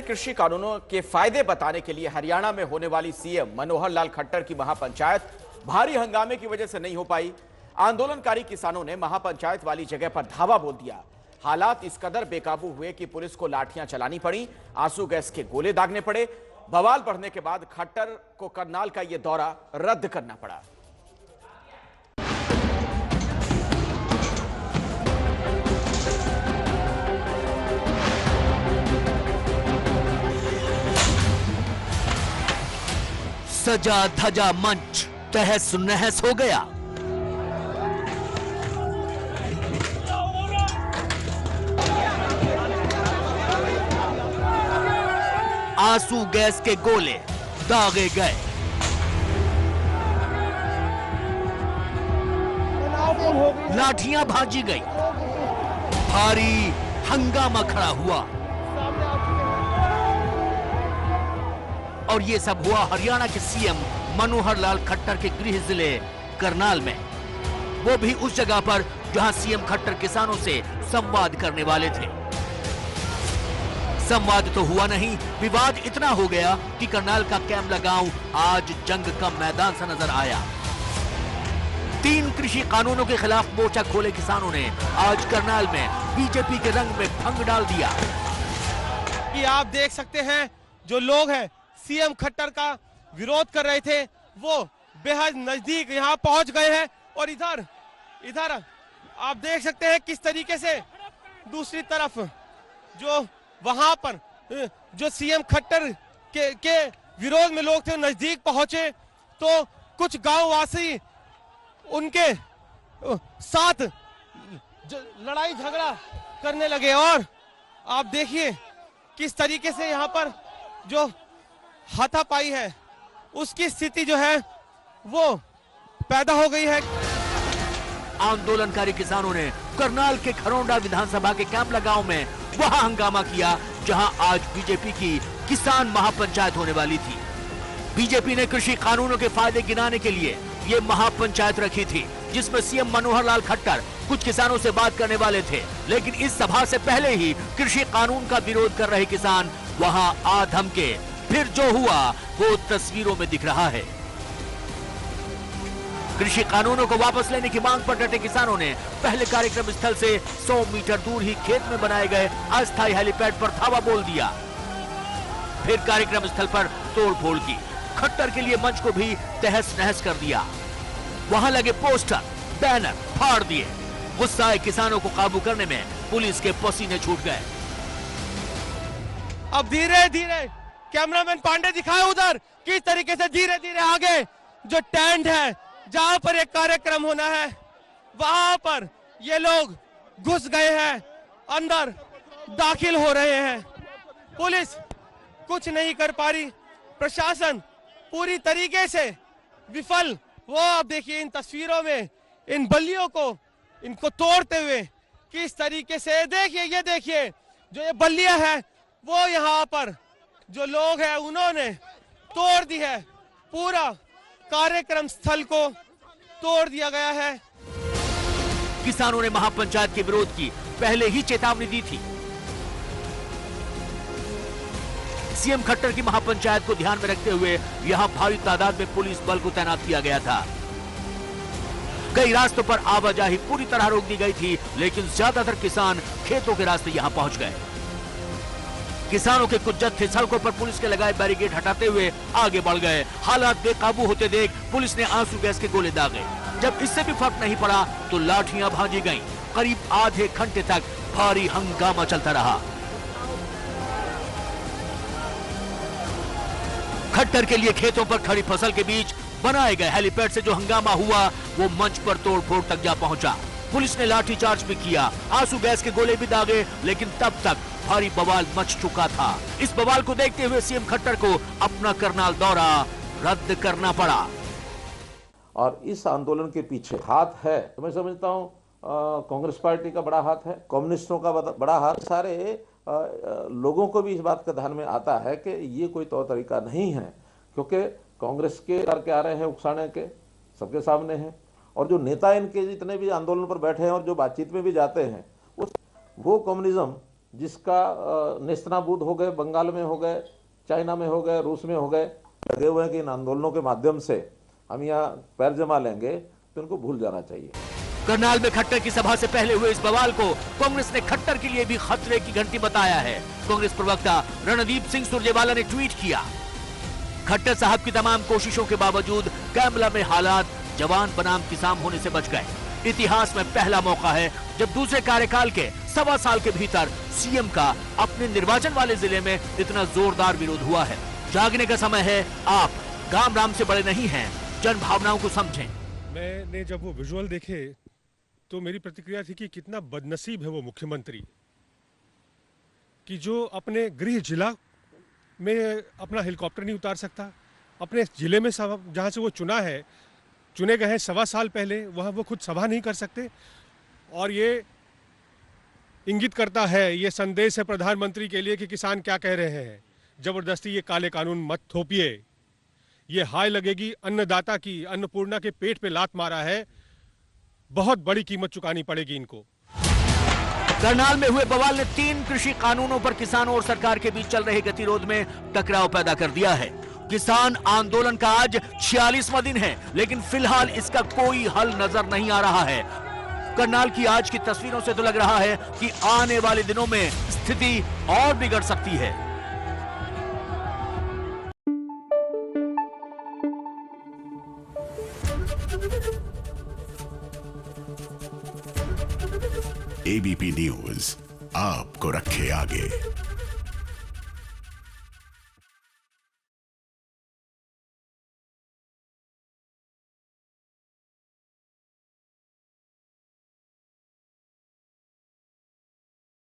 कृषि कानूनों के फायदे बताने के लिए हरियाणा में होने वाली सीएम मनोहर लाल खट्टर की महापंचायत भारी हंगामे की वजह से नहीं हो पाई। आंदोलनकारी किसानों ने महापंचायत वाली जगह पर धावा बोल दिया। हालात इस कदर बेकाबू हुए कि पुलिस को लाठियां चलानी पड़ी, आंसू गैस के गोले दागने पड़े। बवाल बढ़ने के बाद खट्टर को करनाल का यह दौरा रद्द करना पड़ा। सजा धजा मंच तहस नहस हो गया। आंसू गैस के गोले दागे गए। लाठियां भाजी गई। भारी हंगामा खड़ा हुआ। और यह सब हुआ हरियाणा के सीएम मनोहर लाल खट्टर के गृह जिले करनाल में, वो भी उस जगह पर जहां सीएम खट्टर किसानों से संवाद करने वाले थे। संवाद तो हुआ नहीं, विवाद इतना हो गया कि करनाल का कैमला गांव आज जंग का मैदान सा नजर आया। 3 कृषि कानूनों के खिलाफ मोर्चा खोले किसानों ने आज करनाल में बीजेपी के रंग में भंग डाल दिया। कि आप देख सकते हैं जो लोग हैं सीएम खट्टर का विरोध कर रहे थे वो बेहद नजदीक यहां पहुंच गए हैं। और इधर आप देख सकते हैं किस तरीके से दूसरी तरफ जो वहां पर जो सीएम खट्टर के विरोध में लोग थे नजदीक पहुंचे तो कुछ गांववासी उनके साथ लड़ाई झगड़ा करने लगे। और आप देखिए किस तरीके से यहां पर जो हाथापाई है उसकी स्थिति जो है वो पैदा हो गई है। आंदोलनकारी किसानों ने करनाल के खरोंडा विधानसभा के कैमला गांव में वहां हंगामा किया जहां आज बीजेपी की किसान महापंचायत होने वाली थी। बीजेपी ने कृषि कानूनों के फायदे गिनाने के लिए ये महापंचायत रखी थी जिसमें सीएम मनोहर लाल खट्टर कुछ किसानों से बात करने वाले थे। लेकिन इस सभा से पहले ही कृषि कानून का विरोध कर रहे किसान वहां आ धमके। फिर जो हुआ वो तस्वीरों में दिख रहा है। कृषि कानूनों को वापस लेने की मांग पर डटे किसानों ने पहले कार्यक्रम स्थल से 100 मीटर दूर ही खेत में बनाए गए अस्थायी हेलीपैड पर धावा बोल दिया। फिर कार्यक्रम स्थल पर तोड़फोड़ की। खट्टर के लिए मंच को भी तहस नहस कर दिया। वहां लगे पोस्टर बैनर फाड़ दिए। गुस्साए किसानों को काबू करने में पुलिस के पसीने छूट गए। अब धीरे धीरे कैमरामैन पांडे दिखाए उधर किस तरीके से धीरे धीरे आगे जो टेंट है जहां पर एक कार्यक्रम होना है वहां पर ये लोग घुस गए हैं, अंदर दाखिल हो रहे हैं। पुलिस कुछ नहीं कर पा रही, प्रशासन पूरी तरीके से विफल। वो आप देखिए इन तस्वीरों में इन बल्लियों को इनको तोड़ते हुए किस तरीके से ये देखिए जो ये बल्लियां हैं वो यहाँ पर जो लोग हैं उन्होंने तोड़ दी है। पूरा कार्यक्रम स्थल को तोड़ दिया गया है। किसानों ने महापंचायत के विरोध की पहले ही चेतावनी दी थी। सीएम खट्टर की महापंचायत को ध्यान में रखते हुए यहां भारी तादाद में पुलिस बल को तैनात किया गया था। कई रास्तों पर आवाजाही पूरी तरह रोक दी गई थी, लेकिन ज्यादातर किसान खेतों के रास्ते यहां पहुंच गए। किसानों के कुछ जत्थे सड़कों पर पुलिस के लगाए बैरिकेड हटाते हुए आगे बढ़ गए। हालात बेकाबू होते देख पुलिस ने आंसू गैस के गोले दागे। जब इससे भी फर्क नहीं पड़ा तो लाठियां भाजी गईं। करीब आधे घंटे तक भारी हंगामा चलता रहा। खट्टर के लिए खेतों पर खड़ी फसल के बीच बनाए गए हेलीपैड से जो हंगामा हुआ वो मंच पर तोड़फोड़ तक जा पहुंचा। पुलिस ने लाठीचार्ज भी किया, आंसू गैस के गोले भी दागे, लेकिन तब तक भारी बवाल मच चुका था। इस बवाल को देखते हुए सीएम खट्टर को अपना करनाल दौरा रद्द करना पड़ा। और इस आंदोलन के पीछे हाथ है तो मैं समझता हूँ कांग्रेस पार्टी का बड़ा हाथ है, कम्युनिस्टों का बड़ा हाथ। सारे लोगों को भी इस बात का ध्यान में आता है कि ये कोई तौर तरीका नहीं है, क्योंकि कांग्रेस के करके आ रहे हैं उकसाने के सबके सामने हैं। और जो नेता इनके जितने भी आंदोलन पर बैठे हैं और जो बातचीत में भी जाते हैं वो कम्युनिज्म जिसका नेस्तनाबूद हो गए, बंगाल में हो गए, चाइना में हो गए, रूस में हो गए, लगे हुए हैं कि इन आंदोलनों के माध्यम से हम यहाँ पैर जमा लेंगे, तो उनको भूल जाना चाहिए। करनाल में खट्टर की सभा से पहले हुए इस बवाल को कांग्रेस ने खट्टर के लिए भी खतरे की घंटी बताया है। कांग्रेस प्रवक्ता रणदीप सिंह सुरजेवाला ने ट्वीट किया, खट्टर साहब की तमाम कोशिशों के बावजूद कैमला में हालात जवान बनाम किसान होने से बच गए। इतिहास में पहला मौका है जब दूसरे कार्यकाल के 1.25 साल के भीतर सीएम का अपने निर्वाचन वाले जिले में इतना जोरदार विरोध हुआ है। जागने का समय है। आप गांव राम से बड़े नहीं हैं, जन भावनाओं को समझें। मैंने जब वो विजुअल देखे तो मेरी प्रतिक्रिया थी कि कितना बदनसीब है वो मुख्यमंत्री कि जो अपने गृह जिला में अपना हेलीकॉप्टर नहीं उतार सकता, अपने जिले में जहाँ से वो चुने गए हैं 1.25 साल पहले, वहाँ वो खुद सभा नहीं कर सकते। और ये इंगित करता है, ये संदेश है प्रधानमंत्री के लिए कि किसान क्या कह रहे हैं, जबरदस्ती ये काले कानून मत थोपिए, ये हाय लगेगी अन्नदाता की, अन्नपूर्णा के पेट पे लात मारा है, बहुत बड़ी कीमत चुकानी पड़ेगी इनको। करनाल में हुए बवाल ने 3 कृषि कानूनों पर किसानों और सरकार के बीच चल रहे गतिरोध में टकराव पैदा कर दिया है। किसान आंदोलन का आज 46वां दिन है, लेकिन फिलहाल इसका कोई हल नजर नहीं आ रहा है। करनाल की आज की तस्वीरों से तो लग रहा है कि आने वाले दिनों में स्थिति और बिगड़ सकती है। एबीपी न्यूज आपको रखे आगे।